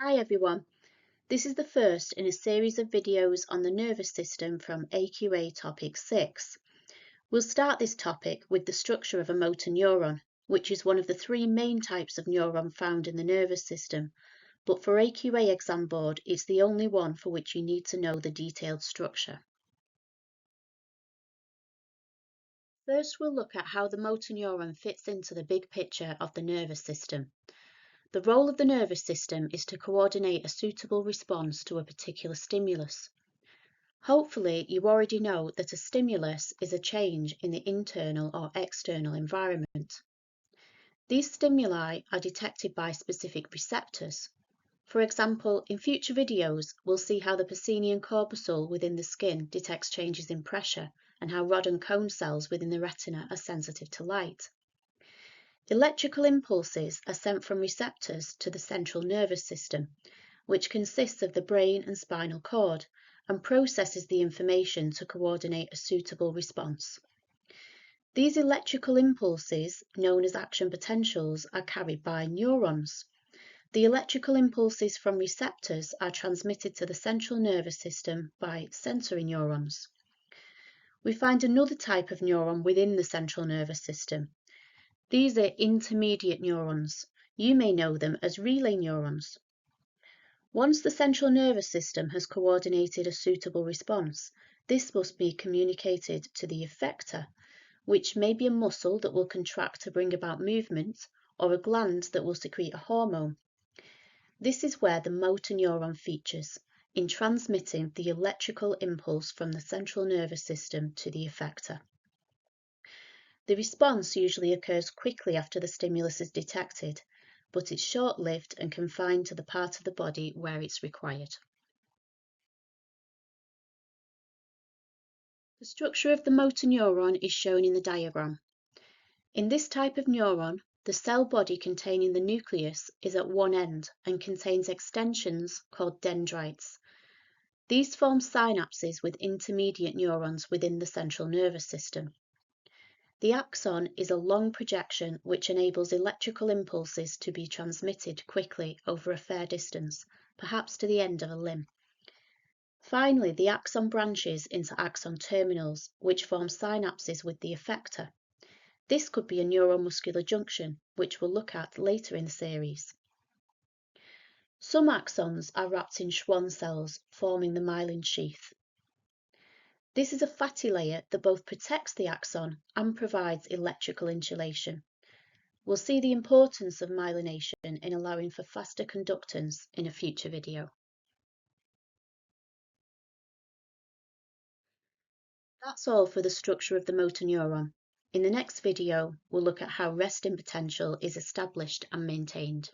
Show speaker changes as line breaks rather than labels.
Hi everyone, this is the first in a series of videos on the nervous system from AQA topic 6. We'll start this topic with the structure of a motor neuron, which is one of the three main types of neuron found in the nervous system, but for AQA exam board it's the only one for which you need to know the detailed structure. First we'll look at how the motor neuron fits into the big picture of the nervous system. The role of the nervous system is to coordinate a suitable response to a particular stimulus. Hopefully, you already know that a stimulus is a change in the internal or external environment. These stimuli are detected by specific receptors. For example, in future videos, we'll see how the Pacinian corpuscle within the skin detects changes in pressure and how rod and cone cells within the retina are sensitive to light. Electrical impulses are sent from receptors to the central nervous system, which consists of the brain and spinal cord, and processes the information to coordinate a suitable response. These electrical impulses, known as action potentials, are carried by neurons. The electrical impulses from receptors are transmitted to the central nervous system by sensory neurons. We find another type of neuron within the central nervous system. These are intermediate neurons. You may know them as relay neurons. Once the central nervous system has coordinated a suitable response, this must be communicated to the effector, which may be a muscle that will contract to bring about movement or a gland that will secrete a hormone. This is where the motor neuron features, in transmitting the electrical impulse from the central nervous system to the effector. The response usually occurs quickly after the stimulus is detected, but it's short-lived and confined to the part of the body where it's required. The structure of the motor neuron is shown in the diagram. In this type of neuron, the cell body containing the nucleus is at one end and contains extensions called dendrites. These form synapses with intermediate neurons within the central nervous system. The axon is a long projection which enables electrical impulses to be transmitted quickly over a fair distance, perhaps to the end of a limb. Finally, the axon branches into axon terminals, which form synapses with the effector. This could be a neuromuscular junction, which we'll look at later in the series. Some axons are wrapped in Schwann cells, forming the myelin sheath. This is a fatty layer that both protects the axon and provides electrical insulation. We'll see the importance of myelination in allowing for faster conductance in a future video. That's all for the structure of the motor neuron. In the next video, we'll look at how resting potential is established and maintained.